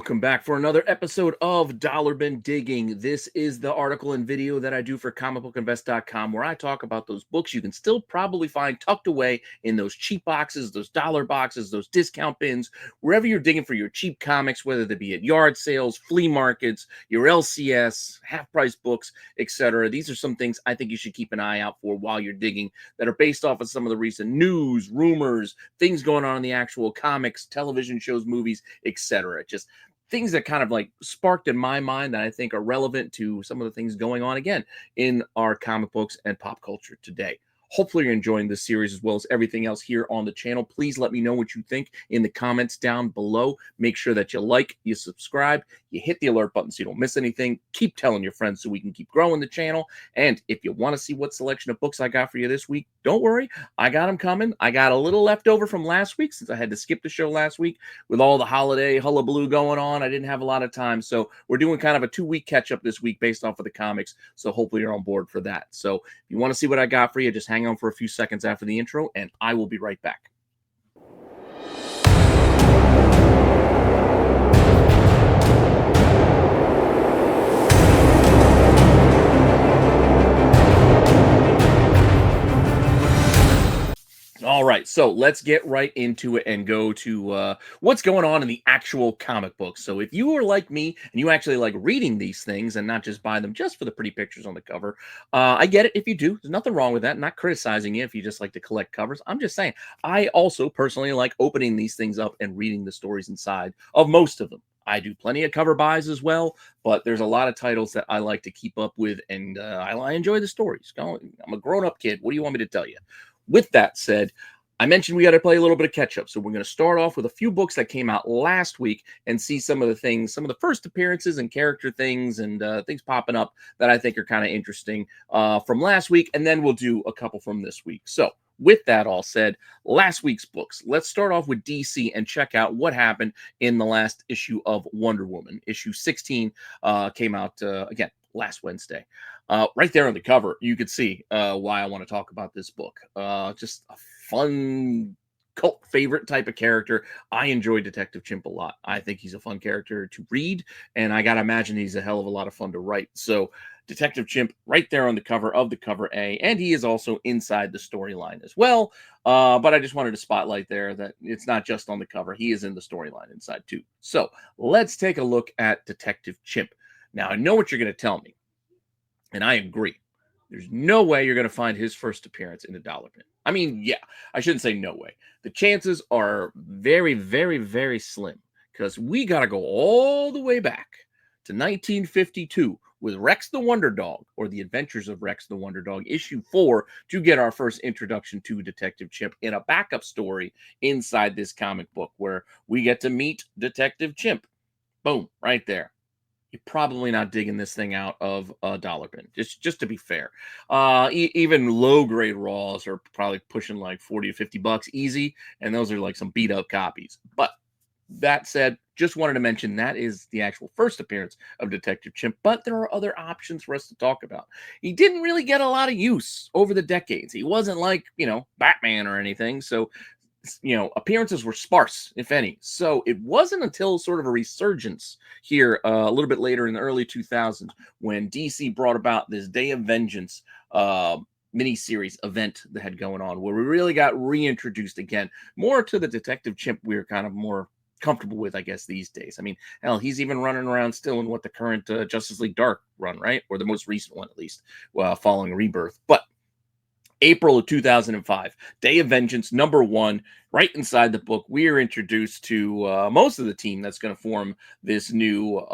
Welcome back for another episode of Dollar Bin Digging. This is the article and video that I do for comicbookinvest.com, where I talk about those books you can still probably find tucked away in those cheap boxes, those dollar boxes, those discount bins, wherever you're digging for your cheap comics, whether they be at yard sales, flea markets, your LCS, half-price books, etc. These are some things I think you should keep an eye out for while you're digging that are based off of some of the recent news, rumors, things going on in the actual comics, television shows, movies, etc. Just things that kind of like sparked in my mind that I think are relevant to some of the things going on again in our comic books and pop culture today. Hopefully you're enjoying this series as well as everything else here on the channel. Please let me know what you think in the comments down below. Make sure that you like, you subscribe, you hit the alert button so you don't miss anything. Keep telling your friends so we can keep growing the channel. And if you want to see what selection of books I got for you this week, don't worry, I got them coming. I got a little left over from last week since I had to skip the show last week with all the holiday hullabaloo going on. I didn't have a lot of time. So we're doing kind of a 2-week catch up this week based off of the comics. So hopefully you're on board for that. So if you want to see what I got for you, just hang on for a few seconds after the intro, and I will be right back. All right, so let's get right into it and go to what's going on in the actual comic books. So if you are like me and you actually like reading these things and not just buy them just for the pretty pictures on the cover, I get it if you do. There's nothing wrong with that. I'm not criticizing you if you just like to collect covers. I'm just saying I also personally like opening these things up and reading the stories inside of most of them. I do plenty of cover buys as well, but there's a lot of titles that I like to keep up with, and I enjoy the stories. I'm a grown-up kid. What do you want me to tell you? With that said, I mentioned we got to play a little bit of catch up. So we're going to start off with a few books that came out last week and see some of the things, some of the first appearances and character things and things popping up that I think are kind of interesting from last week. And then we'll do a couple from this week. So with that all said, last week's books, let's start off with DC and check out what happened in the last issue of Wonder Woman. Issue 16 came out again last Wednesday. Right there on the cover, you could see why I want to talk about this book. Just a fun cult favorite type of character. I enjoy Detective Chimp a lot. I think he's a fun character to read, and I gotta imagine he's a hell of a lot of fun to write. So Detective Chimp right there on the cover of the cover A, and he is also inside the storyline as well. But I just wanted to spotlight there that it's not just on the cover. He is in the storyline inside too. So let's take a look at Detective Chimp. Now, I know what you're going to tell me, and I agree. There's no way you're going to find his first appearance in a dollar bin. I mean, yeah, I shouldn't say no way. The chances are very, very, very slim because we got to go all the way back to 1952 with Rex the Wonder Dog, or The Adventures of Rex the Wonder Dog, issue 4, to get our first introduction to Detective Chimp in a backup story inside this comic book where we get to meet Detective Chimp. Boom, right there. You're probably not digging this thing out of a dollar bin, just to be fair. Even low-grade raws are probably pushing like 40 or 50 bucks easy, and those are like some beat-up copies. But that said, just wanted to mention that is the actual first appearance of Detective Chimp, but there are other options for us to talk about. He didn't really get a lot of use over the decades. He wasn't like, Batman or anything, so appearances were sparse, if any. So it wasn't until sort of a resurgence here a little bit later in the early 2000s when DC brought about this Day of Vengeance miniseries event that had going on, where we really got reintroduced again, more to the Detective Chimp we were kind of more comfortable with, I guess, these days. I mean, hell, he's even running around still in what the current Justice League Dark run, right? Or the most recent one, at least, following Rebirth. But April of 2005, Day of Vengeance #1, right inside the book, we are introduced to most of the team that's going to form this new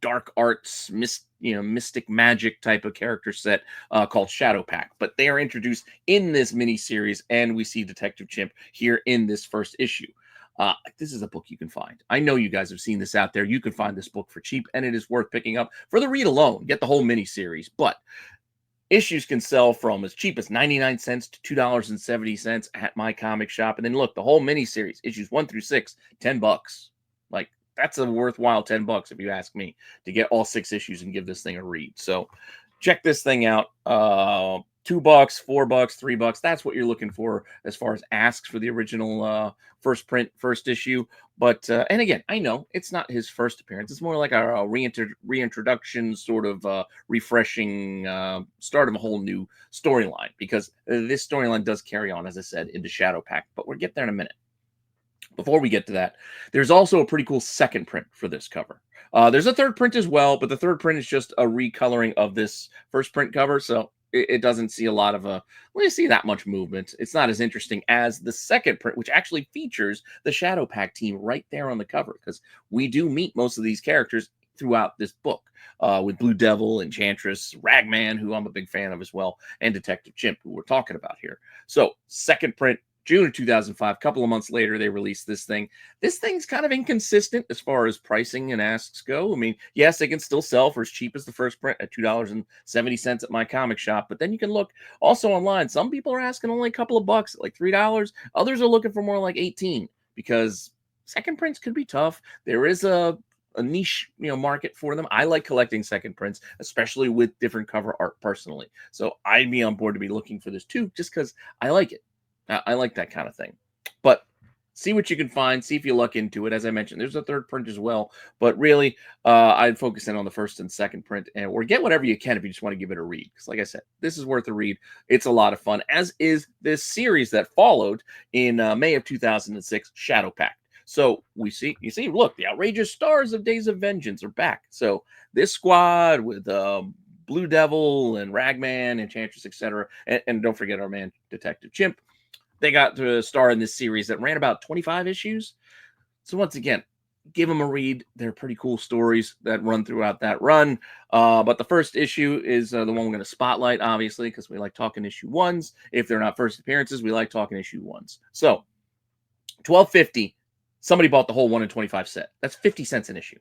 dark arts, mystic magic type of character set called Shadow Pack. But they are introduced in this miniseries, and we see Detective Chimp here in this first issue. This is a book you can find. I know you guys have seen this out there. You can find this book for cheap, and it is worth picking up for the read alone. Get the whole miniseries, but issues can sell from as cheap as 99 cents to $2.70 at my comic shop. And then look, the whole miniseries, issues 1 through 6, 10 bucks. Like, that's a worthwhile 10 bucks if you ask me, to get all 6 issues and give this thing a read. So check this thing out. $2, $4, $3. That's what you're looking for as far as asks for the original first print, first issue. But and again, I know it's not his first appearance. It's more like a reintroduction, sort of refreshing start of a whole new storyline, because this storyline does carry on, as I said, into Shadow Pact. But we'll get there in a minute. Before we get to that, there's also a pretty cool second print for this cover. There's a third print as well, but the third print is just a recoloring of this first print cover, so it doesn't see a lot of we see that much movement. It's not as interesting as the second print, which actually features the Shadow Pact team right there on the cover, because we do meet most of these characters throughout this book, with Blue Devil, Enchantress, Ragman, who I'm a big fan of as well, and Detective Chimp, who we're talking about here. So second print, June of 2005, a couple of months later, they released this thing. This thing's kind of inconsistent as far as pricing and asks go. I mean, yes, they can still sell for as cheap as the first print at $2.70 at my comic shop, but then you can look also online. Some people are asking only a couple of bucks, like $3. Others are looking for more like 18, because second prints could be tough. There is a niche, market for them. I like collecting second prints, especially with different cover art personally. So I'd be on board to be looking for this too, just because I like it. I like that kind of thing. But see what you can find. See if you look into it. As I mentioned, there's a third print as well. But really, I'd focus in on the first and second print, or get whatever you can if you just want to give it a read. Because like I said, this is worth a read. It's a lot of fun, as is this series that followed in May of 2006, Shadow Pact. So you see, look, the outrageous stars of Days of Vengeance are back. So this squad with Blue Devil and Ragman, Enchantress, etc. And don't forget our man, Detective Chimp. They got to star in this series that ran about 25 issues. So once again, give them a read. They're pretty cool stories that run throughout that run. But the first issue is the one we're going to spotlight, obviously, because we like talking issue ones. If they're not first appearances, we like talking issue ones. So $12.50. Somebody bought the whole 1 in 25 set. That's 50 cents an issue.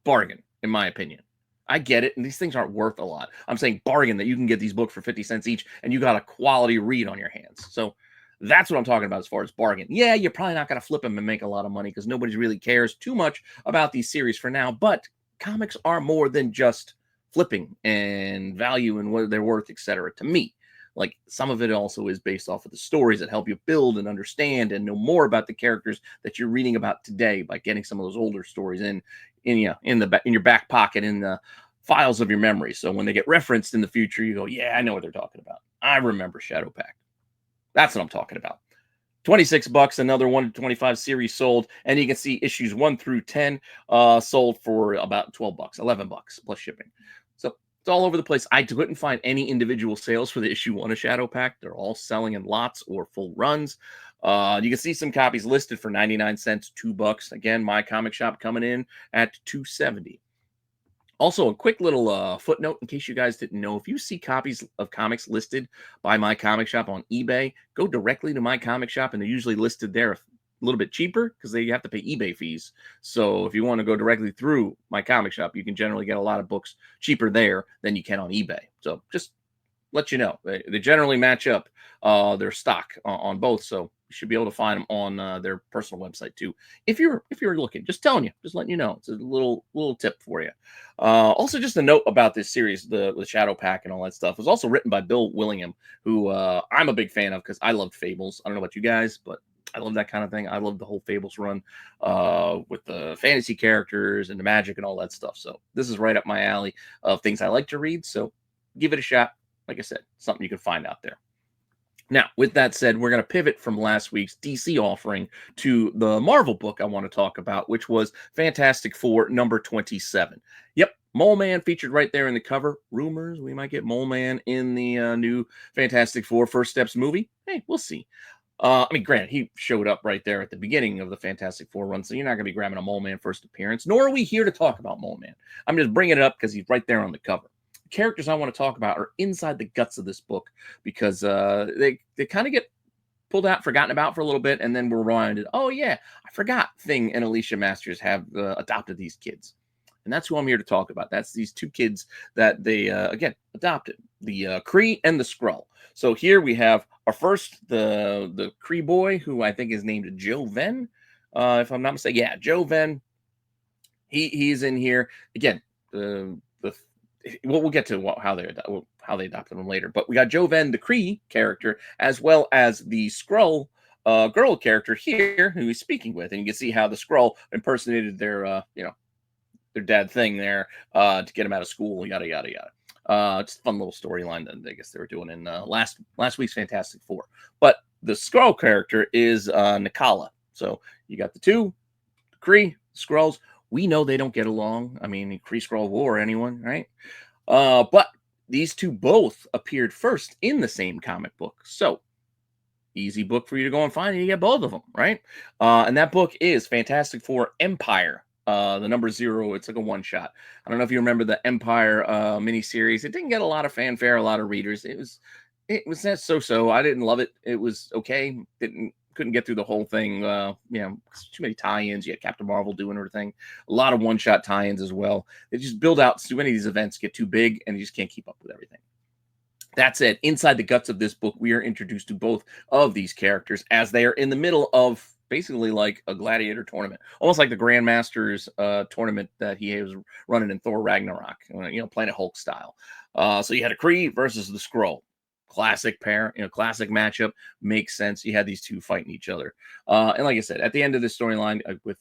Bargain, in my opinion. I get it, and these things aren't worth a lot. I'm saying bargain that you can get these books for 50 cents each, and you got a quality read on your hands. So that's what I'm talking about as far as bargain. Yeah, you're probably not going to flip them and make a lot of money, because nobody really cares too much about these series for now. But comics are more than just flipping and value and what they're worth, etc. To me, like, some of it also is based off of the stories that help you build and understand and know more about the characters that you're reading about today by getting some of those older stories in your back pocket, in the files of your memory. So when they get referenced in the future, you go, yeah, I know what they're talking about. I remember Shadow Pact. That's what I'm talking about. $26, another 1 to 25 series sold, and you can see issues 1 through 10 sold for about $12, $11 plus shipping. So it's all over the place. I couldn't find any individual sales for the issue 1 of Shadow Pact. They're all selling in lots or full runs. You can see some copies listed for 99 cents, $2. Again, my comic shop coming in at $2.70. Also, a quick little footnote in case you guys didn't know: if you see copies of comics listed by my comic shop on eBay, go directly to my comic shop, and they're usually listed there a little bit cheaper because they have to pay eBay fees. So if you want to go directly through my comic shop, you can generally get a lot of books cheaper there than you can on eBay. So just let you know, they generally match up their stock on both. So you should be able to find them on their personal website too. If you're looking, just letting you know. It's a little tip for you. Also, just a note about this series, the Shadow Pact and all that stuff, was also written by Bill Willingham, who I'm a big fan of because I loved Fables. I don't know about you guys, but I love that kind of thing. I love the whole Fables run with the fantasy characters and the magic and all that stuff. So this is right up my alley of things I like to read. So give it a shot. Like I said, something you can find out there. Now, with that said, we're going to pivot from last week's DC offering to the Marvel book I want to talk about, which was Fantastic Four number 27. Yep, Mole Man featured right there in the cover. Rumors we might get Mole Man in the new Fantastic Four First Steps movie. Hey, we'll see. I mean, granted, he showed up right there at the beginning of the Fantastic Four run, so you're not going to be grabbing a Mole Man first appearance, nor are we here to talk about Mole Man. I'm just bringing it up because he's right there on the cover. Characters I want to talk about are inside the guts of this book, because they kind of get pulled out, forgotten about for a little bit, and then we're reminded, oh yeah, I forgot Thing and Alicia Masters have adopted these kids. And that's who I'm here to talk about. That's these two kids that they, again, adopted, the Kree and the Skrull. So here we have our first, the Kree boy, who I think is named Joe Venn, if I'm not mistaken. Yeah, Joe Venn. He's in here. Again, well, we'll get to how they adopted him later. But we got Joven, the Kree character, as well as the Skrull girl character here, who he's speaking with, and you can see how the Skrull impersonated their their dad thing there to get him out of school, yada yada yada. Just a fun little storyline that I guess they were doing in last week's Fantastic Four. But the Skrull character is Necroa. So you got the two, the Kree, Skrulls. We know they don't get along. I mean, Kree Skrull War, anyone, right? But these two both appeared first in the same comic book. So easy book for you to go and find, and you get both of them, right? And that book is Fantastic Four Empire. The number 0, it's like a one-shot. I don't know if you remember the Empire miniseries. It didn't get a lot of fanfare, a lot of readers. It was that so-so. I didn't love it. It was okay. Couldn't get through the whole thing. Too many tie-ins. You had Captain Marvel doing her thing. A lot of one-shot tie-ins as well. They just build out too many of these events, get too big, and you just can't keep up with everything. That said, inside the guts of this book, we are introduced to both of these characters as they are in the middle of basically like a gladiator tournament, almost like the Grandmasters tournament that he was running in Thor Ragnarok, Planet Hulk style. So you had a Kree versus the Skrull. Classic pair, classic matchup. Makes sense. You had these two fighting each other. And like I said, at the end of this storyline, with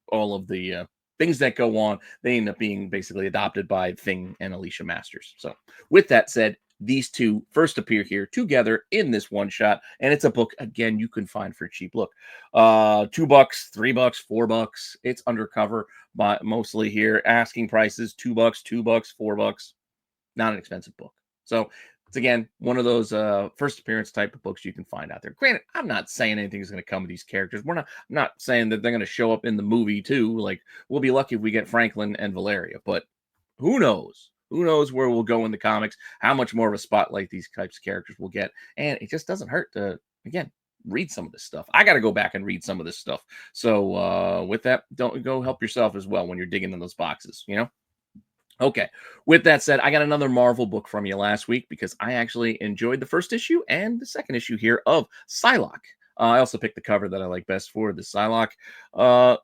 all of the things that go on, they end up being basically adopted by Thing and Alicia Masters. So with that said, these two first appear here together in this one shot, and it's a book again you can find for a cheap. Look, $2, $3, $4. It's undercover, but mostly here asking prices $2, $2, $4. Not an expensive book. So it's again one of those first appearance type of books you can find out there. Granted, I'm not saying anything is going to come with these characters. I'm not saying that they're going to show up in the movie too. Like, we'll be lucky if we get Franklin and Valeria, but who knows? Who knows where we'll go in the comics, how much more of a spotlight these types of characters will get. And it just doesn't hurt to, again, read some of this stuff. I got to go back and read some of this stuff. So with that, don't go help yourself as well when you're digging in those boxes, Okay, with that said, I got another Marvel book from you last week because I actually enjoyed the first issue and the second issue here of Psylocke. I also picked the cover that I like best for the Psylocke.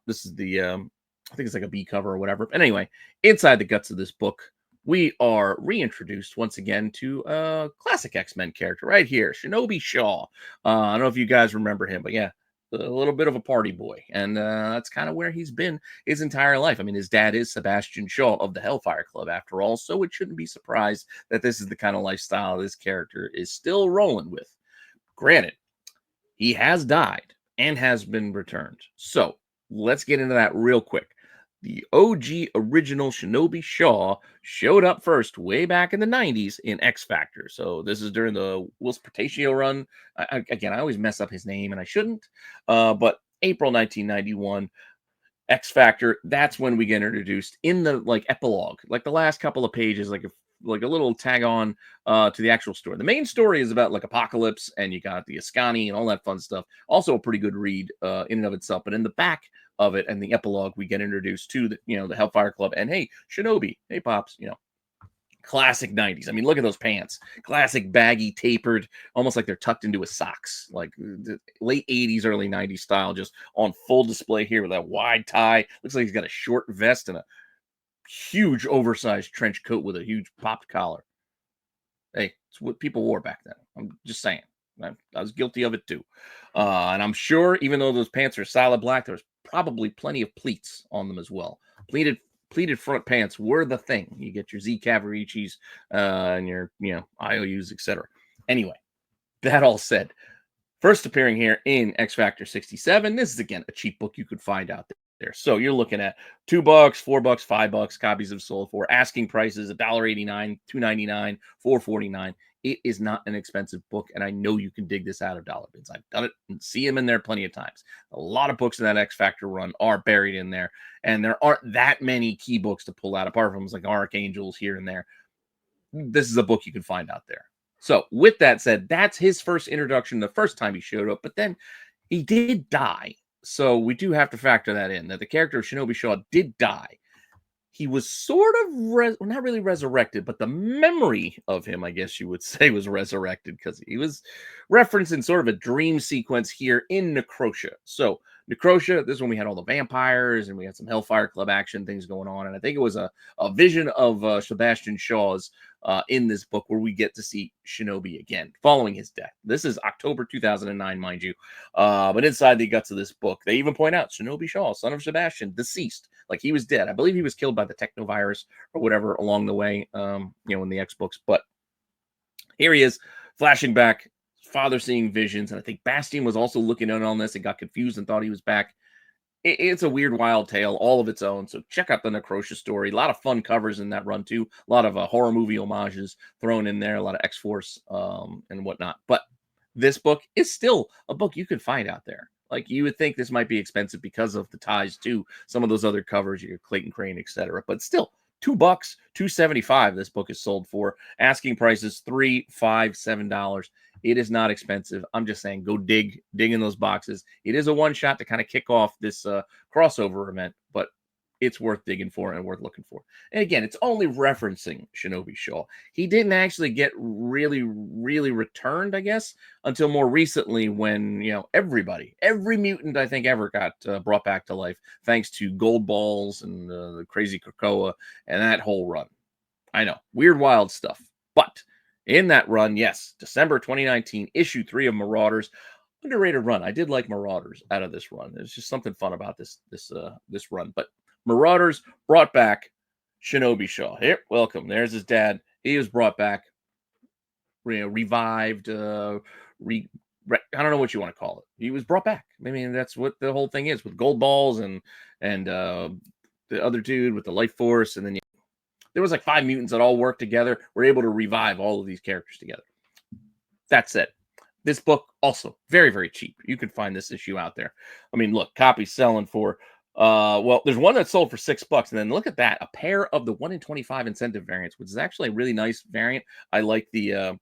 This is the, I think it's like a B cover or whatever. But anyway, inside the guts of this book, we are reintroduced once again to a classic X-Men character right here, Shinobi Shaw. I don't know if you guys remember him, but yeah, a little bit of a party boy. And that's kind of where he's been his entire life. I mean, his dad is Sebastian Shaw of the Hellfire Club, after all, so it shouldn't be surprised that this is the kind of lifestyle this character is still rolling with. Granted, he has died and has been returned. So let's get into that real quick. The OG original Shinobi Shaw showed up first way back in the 90s in X Factor. So this is during the Will Portatio run. Again, I always mess up his name and I shouldn't. But April 1991, X Factor, that's when we get introduced in the epilogue, like the last couple of pages, like a little tag on to the actual story. The main story is about Apocalypse, and you got the Ascani and all that fun stuff. Also a pretty good read in and of itself. But in the back of it and the epilogue, we get introduced to the Hellfire Club, and hey, Shinobi, hey Pops, classic 90s. I mean, look at those pants. Classic baggy, tapered, almost like they're tucked into his socks. Like the late 80s, early 90s style, just on full display here with that wide tie. Looks like he's got a short vest and a huge oversized trench coat with a huge popped collar. Hey, it's what people wore back then. I'm just saying. I was guilty of it too. And I'm sure even though those pants are solid black, there was probably plenty of pleats on them as well. Pleated front pants were the thing. You get your Z Cavaricis and your IOUs, etc. Anyway, that all said, first appearing here in X Factor 67. This is again a cheap book you could find out there. So you're looking at $2, $4, $5 copies have sold for. Asking prices $1.89, $2.99, $4.49. It is not an expensive book, and I know you can dig this out of dollar bins. I've done it and see them in there plenty of times. A lot of books in that X Factor run are buried in there, and there aren't that many key books to pull out, apart from like Archangels here and there. This is a book you can find out there. So with that said, that's his first introduction the first time he showed up, but then he did die. So we do have to factor that in, that the character of Shinobi Shaw did die. He was sort of, not really resurrected, but the memory of him, I guess you would say, was resurrected because he was referenced in sort of a dream sequence here in Necroa. So Necroa, this one we had all the vampires and we had some Hellfire Club action things going on. And I think it was a vision of Sebastian Shaw's in this book where we get to see Shinobi again following his death. This is October 2009, mind you. But inside the guts of this book, they even point out Shinobi Shaw, son of Sebastian, deceased. Like he was dead. I believe he was killed by the technovirus or whatever along the way, in the X books. But here he is flashing back, father seeing visions. And I think Bastian was also looking in on this and got confused and thought he was back. It's a weird, wild tale, all of its own. So check out the Necroa story. A lot of fun covers in that run, too. A lot of horror movie homages thrown in there, a lot of X-Force and whatnot. But this book is still a book you could find out there. Like, you would think this might be expensive because of the ties to some of those other covers, your Clayton Crane, etc. But still, $2, $2.75 this book is sold for. Asking prices $3, $5, $7. It is not expensive. I'm just saying, go dig in those boxes. It is a one-shot to kind of kick off this crossover event, but it's worth digging for and worth looking for. And again, it's only referencing Shinobi Shaw. He didn't actually get really, really returned, I guess, until more recently when, every mutant I think ever got brought back to life, thanks to Gold Balls and the crazy Krakoa and that whole run. I know, weird, wild stuff. But in that run, yes, December 2019, issue 3 of Marauders. Underrated run. I did like Marauders out of this run. There's just something fun about this run. But Marauders brought back Shinobi Shaw. Here, welcome. There's his dad. He was brought back, revived, I don't know what you want to call it. He was brought back. I mean, that's what the whole thing is with Gold Balls and the other dude with the Life Force, and then there was like 5 mutants that all worked together. We're able to revive all of these characters together. That's it. This book also very, very cheap. You can find this issue out there. I mean, look, copies selling for there's one that sold for $6, and then look at that, a pair of the 1 in 25 incentive variants, which is actually a really nice variant. I like the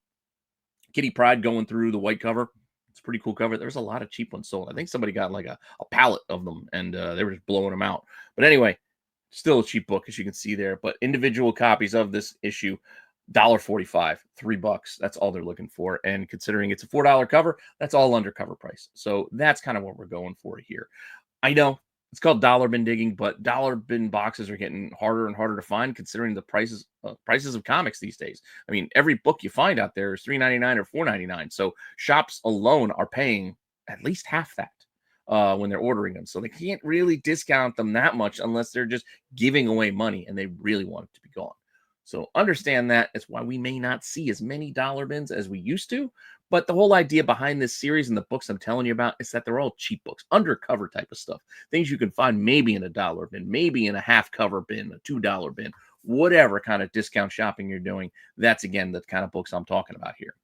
Kitty Pryde going through the white cover. It's a pretty cool cover. There's a lot of cheap ones sold. I think somebody got like a pallet of them, and they were just blowing them out. But anyway, still a cheap book, as you can see there. But individual copies of this issue, $1.45, $3. That's all they're looking for. And considering it's a $4 cover, that's all under cover price. So that's kind of what we're going for here. I know it's called dollar bin digging, but dollar bin boxes are getting harder and harder to find considering the prices of comics these days. I mean, every book you find out there is $3.99 or $4.99. So shops alone are paying at least half that when they're ordering them. So they can't really discount them that much unless they're just giving away money and they really want it to be gone. So understand that. It's why we may not see as many dollar bins as we used to. But the whole idea behind this series and the books I'm telling you about is that they're all cheap books, undercover type of stuff. Things you can find maybe in a dollar bin, maybe in a half cover bin, a $2 bin, whatever kind of discount shopping you're doing. That's, again, the kind of books I'm talking about here.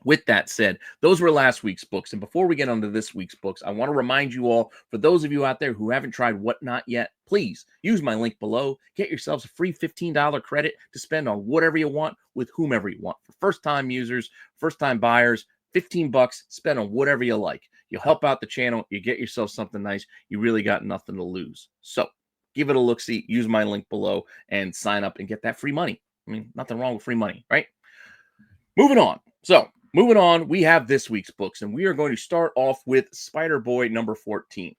With that said, those were last week's books. And before we get on to this week's books, I want to remind you all, for those of you out there who haven't tried Whatnot yet, please use my link below. Get yourselves a free $15 credit to spend on whatever you want with whomever you want. For first-time users, first-time buyers, $15, spend on whatever you like. You'll help out the channel. You get yourself something nice. You really got nothing to lose. So give it a look-see. Use my link below and sign up and get that free money. I mean, nothing wrong with free money, right? Moving on. Moving on, we have this week's books, and we are going to start off with Spider-Boy number 14.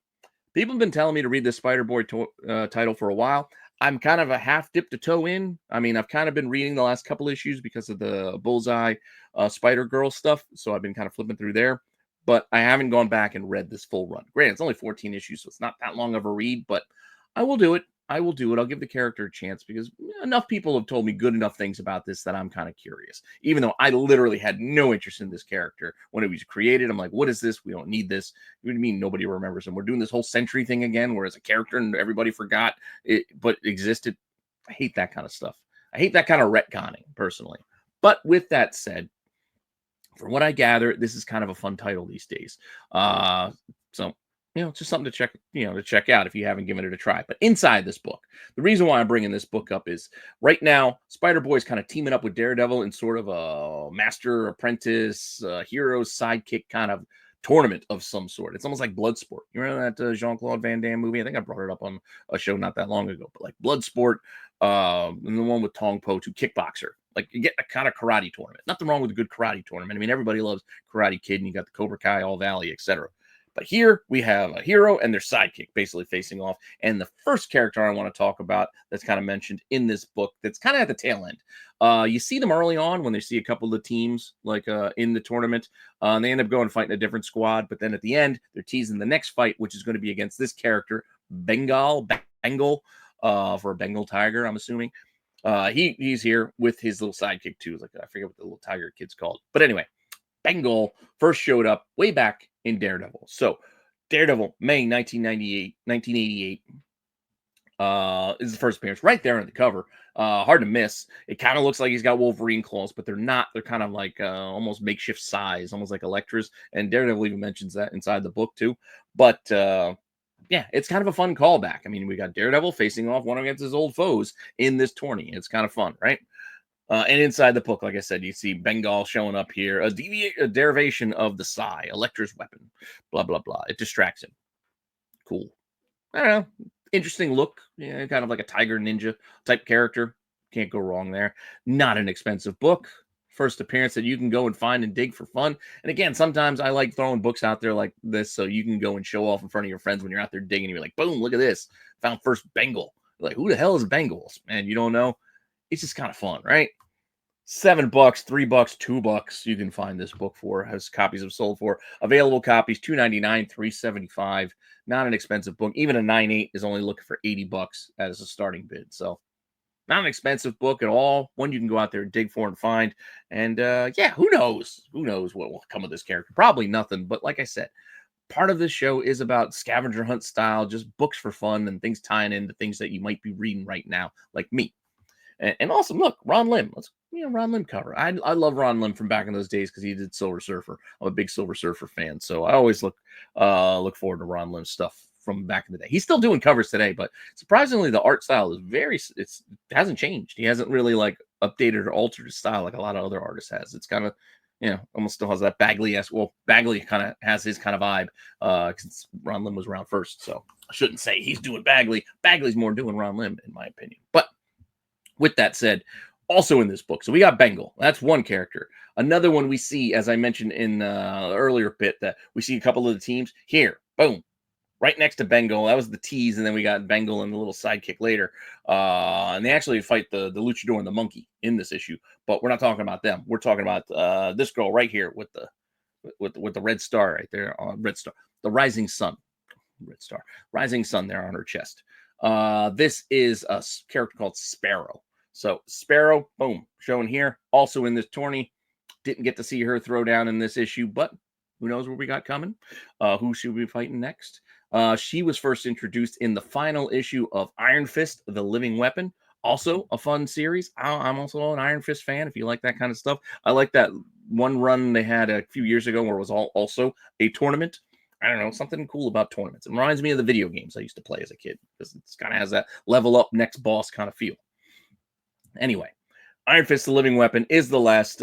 People have been telling me to read this Spider-Boy title for a while. I'm kind of a half dipped a toe in. I mean, I've kind of been reading the last couple issues because of the Bullseye Spider-Girl stuff, so I've been kind of flipping through there. But I haven't gone back and read this full run. Granted, it's only 14 issues, so it's not that long of a read, but I will do it. I'll give the character a chance because enough people have told me good enough things about this that I'm kind of curious. Even though I literally had no interest in this character when it was created. I'm like, what is this? We don't need this. What do you mean nobody remembers him? We're doing this whole Sentry thing again, where it's a character and everybody forgot it, but it existed. I hate that kind of stuff. I hate that kind of retconning, personally. But with that said, from what I gather, this is kind of a fun title these days. It's just something to check out if you haven't given it a try. But inside this book, the reason why I'm bringing this book up is right now, Spider-Boy is kind of teaming up with Daredevil in sort of a master apprentice, hero sidekick kind of tournament of some sort. It's almost like Bloodsport. You remember that Jean-Claude Van Damme movie? I think I brought it up on a show not that long ago. But like Bloodsport, and the one with Tong Po, to Kickboxer. Like, you get a kind of karate tournament. Nothing wrong with a good karate tournament. I mean, everybody loves Karate Kid, and you got the Cobra Kai, All Valley, etc. But here we have a hero and their sidekick basically facing off. And the first character I want to talk about that's kind of mentioned in this book that's kind of at the tail end. You see them early on when they see a couple of the teams like in the tournament. And they end up going fighting a different squad. But then at the end, they're teasing the next fight, which is going to be against this character, Bengal, for a Bengal tiger, I'm assuming. He's here with his little sidekick too. Like I forget what the little tiger kid's called. But anyway, Bengal first showed up way back in Daredevil. So Daredevil, May 1988 is the first appearance right there on the cover. Hard to miss. It kind of looks like he's got Wolverine claws, but they're not. They're kind of like almost makeshift size, almost like Elektra's. And Daredevil even mentions that inside the book too. But yeah, it's kind of a fun callback. I mean, we got Daredevil facing off one against his old foes in this tourney. It's kind of fun, right? And inside the book, like I said, you see Bengal showing up here, a derivation of the Psy, Elektra's weapon, blah, blah, blah. It distracts him. Cool. I don't know. Interesting look. Yeah, kind of like a tiger ninja type character. Can't go wrong there. Not an expensive book. First appearance that you can go and find and dig for fun. And again, sometimes I like throwing books out there like this so you can go and show off in front of your friends when you're out there digging. You're like, boom, look at this. Found first Bengal. You're like, who the hell is Bengals? Man, you don't know. It's just kind of fun, right? $7, $3, $2. You can find this book for. Has copies have sold for. Available copies $2.99, $3.75. Not an expensive book. Even a 9.8 is only looking for $80 as a starting bid. So not an expensive book at all. One you can go out there and dig for and find. And yeah, who knows? Who knows what will come of this character? Probably nothing. But like I said, part of this show is about scavenger hunt style, just books for fun and things tying into things that you might be reading right now, like me. And also, look, Ron Lim. Let's Ron Lim cover. I love Ron Lim from back in those days because he did Silver Surfer. I'm a big Silver Surfer fan, so I always look forward to Ron Lim's stuff from back in the day. He's still doing covers today, but surprisingly, the art style is it hasn't changed. He hasn't really like updated or altered his style like a lot of other artists has. It's kind of almost still has that Bagley-esque. Well, Bagley kind of has his kind of vibe since Ron Lim was around first. So I shouldn't say he's doing Bagley. Bagley's more doing Ron Lim, in my opinion. But with that said, also in this book, so we got Bengal. That's one character. Another one we see, as I mentioned in the earlier bit, that we see a couple of the teams here. Boom. Right next to Bengal. That was the tease, and then we got Bengal and the little sidekick later. And they actually fight the luchador and the monkey in this issue. But we're not talking about them. We're talking about this girl right here with the red star right there. Red star. The rising sun. Red star. Rising sun there on her chest. This is a character called Sparrow. So Sparrow, boom, shown here. Also in this tourney. Didn't get to see her throw down in this issue, but who knows what we got coming? Who should we be fighting next? She was first introduced in the final issue of Iron Fist, The Living Weapon. Also a fun series. I'm also an Iron Fist fan if you like that kind of stuff. I like that one run they had a few years ago where it was also a tournament. I don't know, something cool about tournaments. It reminds me of the video games I used to play as a kid because it kind of has that level up next boss kind of feel. Anyway, Iron Fist, The Living Weapon is the last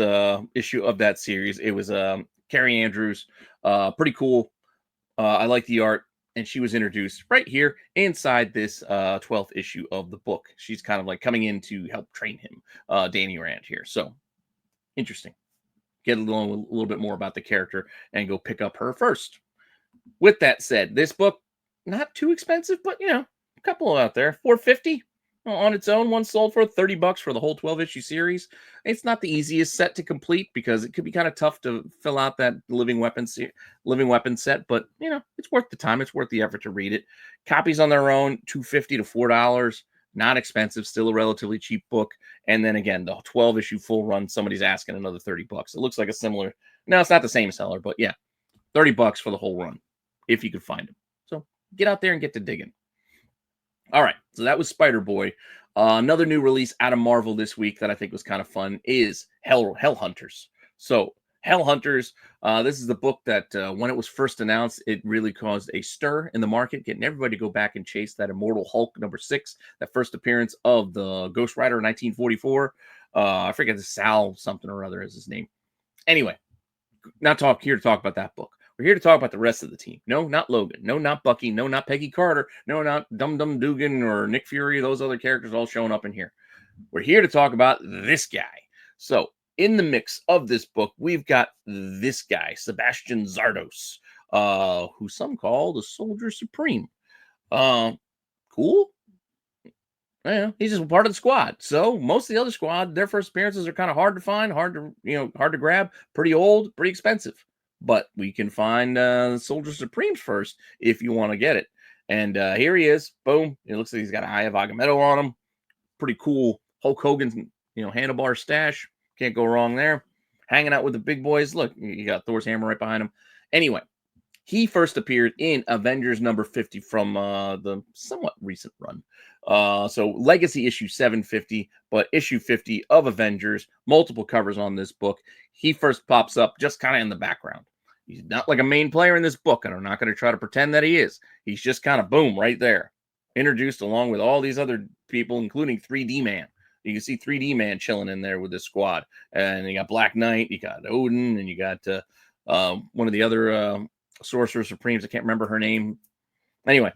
issue of that series. It was Carrie Andrews. Pretty cool. I like the art. And she was introduced right here inside this 12th issue of the book. She's kind of like coming in to help train him, Danny Rand here. So interesting. Get a little bit more about the character and go pick up her first. With that said, this book, not too expensive, but, a couple out there. $4.50 on its own. One sold for $30 for the whole 12-issue series. It's not the easiest set to complete because it could be kind of tough to fill out that Living Weapon set, but, it's worth the time. It's worth the effort to read it. Copies on their own, $2.50 to $4. Not expensive, still a relatively cheap book. And then again, the 12-issue full run, somebody's asking another $30. It looks like a similar, no, it's not the same seller, but yeah, $30 for the whole run, if you could find them. So get out there and get to digging. All right, so that was Spider-Boy. Another new release out of Marvel this week that I think was kind of fun is Hell Hunters. So Hell Hunters, this is the book that when it was first announced, it really caused a stir in the market, getting everybody to go back and chase that Immortal Hulk #6, that first appearance of the Ghost Rider in 1944. I forget the Sal something or other is his name. Anyway, not here to talk about that book. We're here to talk about the rest of the team. No, not Logan. No, not Bucky. No, not Peggy Carter. No, not Dum Dum Dugan or Nick Fury. Those other characters all showing up in here. We're here to talk about this guy. So in the mix of this book, we've got this guy, Sebastian Zardos. who some call the Soldier Supreme. Uh, cool. Yeah, he's just part of the squad. So most of the other squad, their first appearances are kind of hard to find, hard to grab, pretty old, pretty expensive. But we can find Soldier Supremes first if you want to get it. And here he is. Boom. It looks like he's got an Eye of Agamotto on him. Pretty cool Hulk Hogan's, handlebar stash. Can't go wrong there. Hanging out with the big boys. Look, you got Thor's hammer right behind him. Anyway, he first appeared in Avengers number 50 from the somewhat recent run. So Legacy issue 750, but issue 50 of Avengers, multiple covers on this book. He first pops up just kind of in the background. He's not like a main player in this book, and I'm not going to try to pretend that he is. He's just kind of boom right there, introduced along with all these other people, including 3D Man. You can see 3D Man chilling in there with this squad, and you got Black Knight, you got Odin, and you got one of the other Sorcerer Supremes. I can't remember her name. Anyway,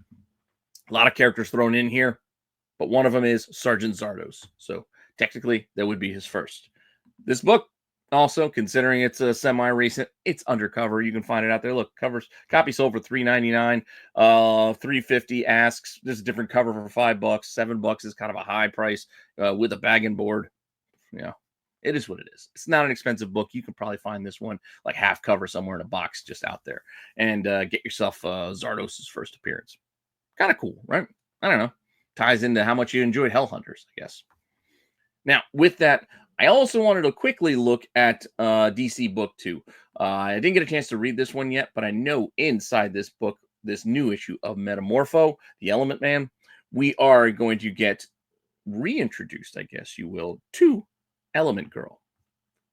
a lot of characters thrown in here, but one of them is Sergeant Zardos. So technically, that would be his first. This book, also, considering it's a semi-recent, it's undercover. You can find it out there. Look, copy sold for $3.99. $3.50 asks. There's a different cover for $5. $7 is kind of a high price with a bag and board. Yeah. It is what it is. It's not an expensive book. You can probably find this one like half cover somewhere in a box just out there and get yourself Zardos' first appearance. Kind of cool, right? I don't know. Ties into how much you enjoyed Hellhunters, I guess. Now, with that, I also wanted to quickly look at DC Book 2. I didn't get a chance to read this one yet, but I know inside this book, this new issue of Metamorpho, the Element Man, we are going to get reintroduced, I guess you will, to Element Girl.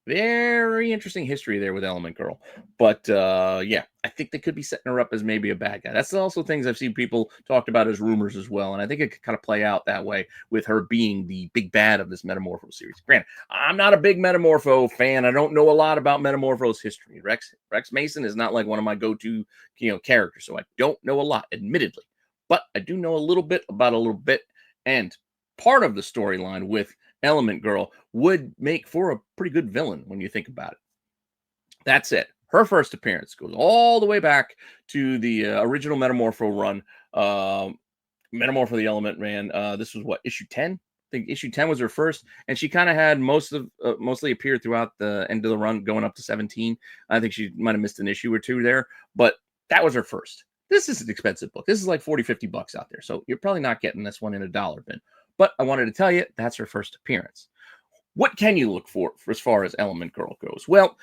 Very interesting history there with Element Girl. But yeah, I think they could be setting her up as maybe a bad guy. That's also things I've seen people talked about as rumors as well. And I think it could kind of play out that way with her being the big bad of this Metamorpho series. Granted, I'm not a big Metamorpho fan. I don't know a lot about Metamorpho's history. Rex Mason is not like one of my go-to characters. So I don't know a lot, admittedly. But I do know a little bit about a little bit. And part of the storyline with Element Girl would make for a pretty good villain when you think about it. That's it. Her first appearance goes all the way back to the original Metamorpho run. Metamorpho the Element Man. This was what, issue 10? I think issue 10 was her first, and she kind of had mostly appeared throughout the end of the run, going up to 17. I think she might have missed an issue or two there, but that was her first. This is an expensive book. This is like $40, $50 out there, so you're probably not getting this one in a dollar bin. But I wanted to tell you, that's her first appearance. What can you look for as far as Element Girl goes? Well,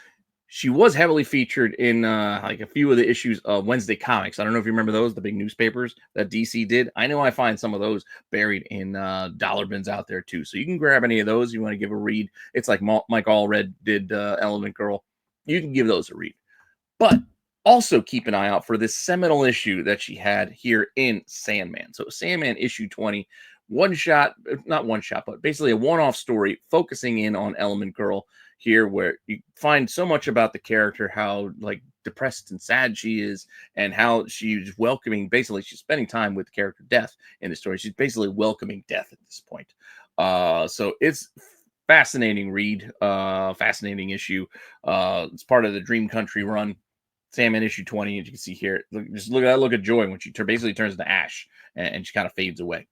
she was heavily featured in like a few of the issues of Wednesday Comics. I don't know if you remember those, the big newspapers that DC did. I know I find some of those buried in dollar bins out there too. So you can grab any of those if you want to give a read. It's like Mike Allred did Element Girl. You can give those a read. But also keep an eye out for this seminal issue that she had here in Sandman. So Sandman issue 20. Not one shot, but basically a one-off story focusing in on Element Girl here, where you find so much about the character, how like depressed and sad she is, and how she's welcoming, basically she's spending time with the character Death in the story. She's basically welcoming Death at this point. So it's fascinating read, fascinating issue. It's part of the Dream Country run. Sandman issue 20, as you can see here. Look at that look of joy when she basically turns to ash and she kind of fades away.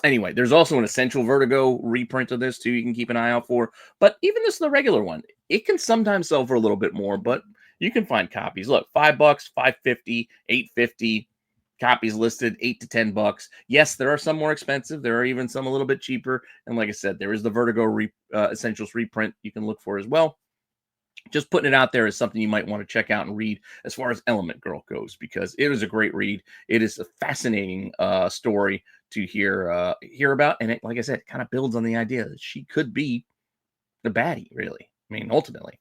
Anyway, there's also an Essential Vertigo reprint of this too you can keep an eye out for. But even this, the regular one, it can sometimes sell for a little bit more, but you can find copies. Look, $5, $5.50, $8.50. Copies listed $8 to $10. Yes, there are some more expensive. There are even some a little bit cheaper. And like I said, there is the Vertigo Essentials reprint you can look for as well. Just putting it out there as something you might want to check out and read as far as Element Girl goes, because it is a great read. It is a fascinating story to hear about, and it, like I said, kind of builds on the idea that she could be the baddie, really. I mean, ultimately.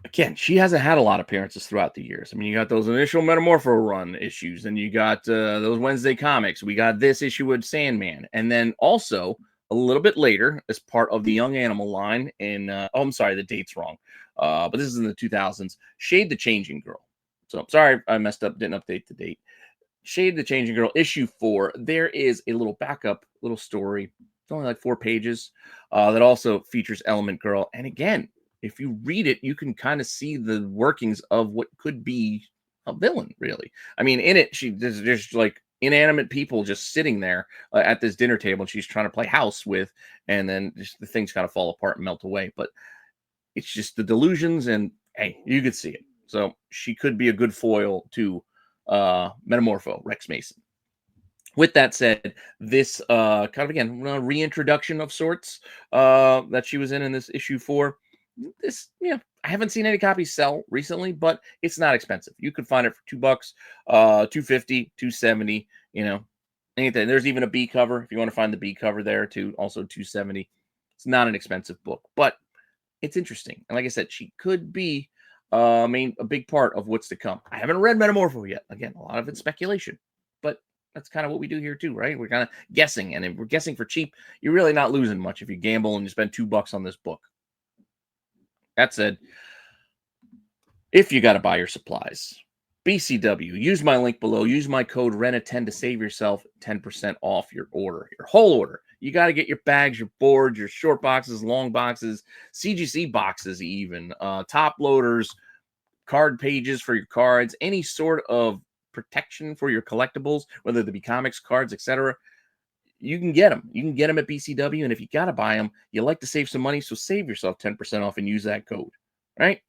Again, she hasn't had a lot of appearances throughout the years. I mean, you got those initial Metamorpho run issues, and you got those Wednesday Comics. We got this issue with Sandman, and then also a little bit later, as part of the Young Animal line in, I'm sorry, the date's wrong. But this is in the 2000s. Shade the Changing Girl. So I'm sorry I messed up, didn't update the date. Shade the Changing Girl, issue 4. There is a little backup, little story. It's only like 4 pages that also features Element Girl. And again, if you read it, you can kind of see the workings of what could be a villain, really. I mean, in it, there's like inanimate people just sitting there at this dinner table, and she's trying to play house with, and then just the things kind of fall apart and melt away. But it's just the delusions, and hey, you could see it. So she could be a good foil to Metamorpho, Rex Mason. With that said, this kind of again reintroduction of sorts that she was in this issue 4. This, I haven't seen any copies sell recently, but it's not expensive. You could find it for $2, 250, 270. Anything. There's even a B cover if you want to find the B cover there too. Also 270. It's not an expensive book, but it's interesting. And like I said, she could be a big part of what's to come. I haven't read Metamorpho yet. Again, a lot of it's speculation, but that's kind of what we do here too, right? We're kind of guessing, and if we're guessing for cheap, you're really not losing much if you gamble and you spend $2 on this book. That said, if you got to buy your supplies, BCW, use my link below. Use my code RENA10 to save yourself 10% off your order, your whole order. You got to get your bags, your boards, your short boxes, long boxes, CGC boxes even, top loaders, card pages for your cards, any sort of protection for your collectibles, whether they be comics, cards, etc. You can get them. You can get them at BCW, and if you got to buy them, you like to save some money, so save yourself 10% off and use that code, right?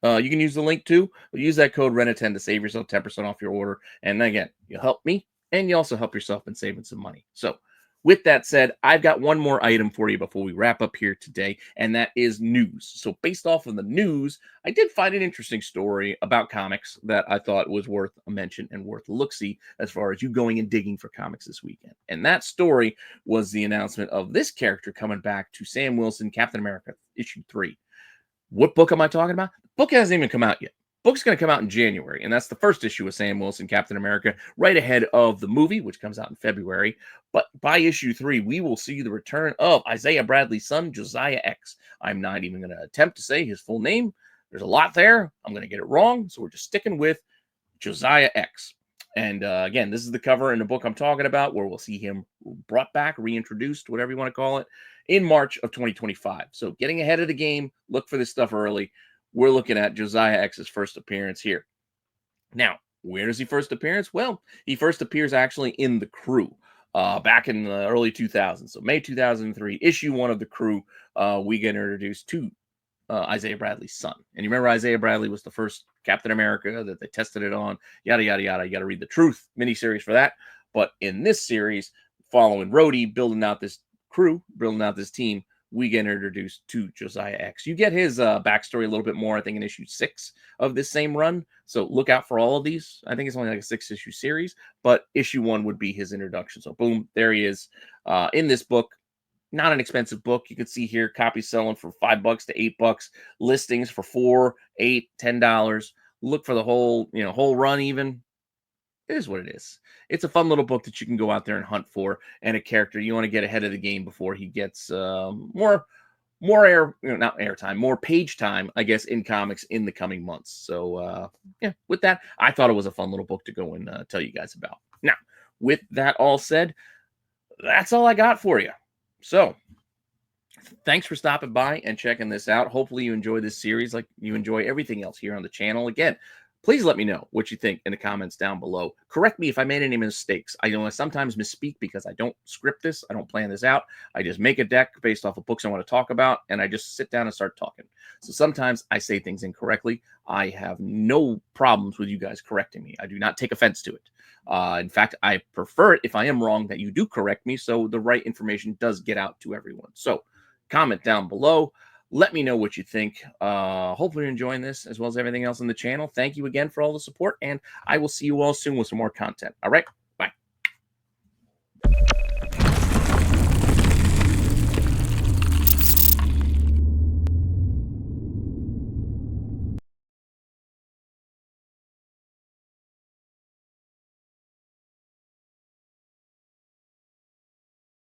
You can use the link too, but use that code RENA10 to save yourself 10% off your order. And again, you help me, and you also help yourself in saving some money. So with that said, I've got one more item for you before we wrap up here today, and that is news. So based off of the news, I did find an interesting story about comics that I thought was worth a mention and worth a look-see as far as you going and digging for comics this weekend. And that story was the announcement of this character coming back to Sam Wilson, Captain America, issue 3. What book am I talking about? The book hasn't even come out yet. Book's going to come out in January, and that's the first issue of Sam Wilson, Captain America, right ahead of the movie, which comes out in February. But by issue 3, we will see the return of Isaiah Bradley's son, Josiah X. I'm not even going to attempt to say his full name. There's a lot there. I'm going to get it wrong, so we're just sticking with Josiah X. And again, this is the cover in the book I'm talking about, where we'll see him brought back, reintroduced, whatever you want to call it, in March of 2025. So getting ahead of the game, look for this stuff early. We're looking at Josiah X's first appearance here. Now, where does he first appearance? Well, he first appears actually in The Crew back in the early 2000s. So May 2003, issue 1 of The Crew, we get introduced to Isaiah Bradley's son. And you remember Isaiah Bradley was the first Captain America that they tested it on, yada, yada, yada. You got to read the Truth miniseries for that. But in this series, following Rhodey, building out this crew, building out this team, we get introduced to Josiah X. You get his backstory a little bit more, I think, in issue 6 of this same run. So look out for all of these. I think it's only like a 6-issue series, but issue 1 would be his introduction. So boom, there he is in this book. Not an expensive book. You can see here copies selling for $5 to $8, listings for $4, $8, $10. Look for the whole run even. It is what it is. It's a fun little book that you can go out there and hunt for, and a character you want to get ahead of the game before he gets more page time, I guess, in comics in the coming months. So with that, I thought it was a fun little book to go and tell you guys about. Now, with that all said, that's all I got for you. So thanks for stopping by and checking this out. Hopefully you enjoy this series like you enjoy everything else here on the channel. Again, please let me know what you think in the comments down below. Correct me if I made any mistakes. I know I sometimes misspeak because I don't script this. I don't plan this out. I just make a deck based off of books I want to talk about, and I just sit down and start talking. So sometimes I say things incorrectly. I have no problems with you guys correcting me. I do not take offense to it. In fact, I prefer it if I am wrong that you do correct me so the right information does get out to everyone. So comment down below. Let me know what you think. Hopefully you're enjoying this as well as everything else on the channel. Thank you again for all the support, and I will see you all soon with some more content. All right?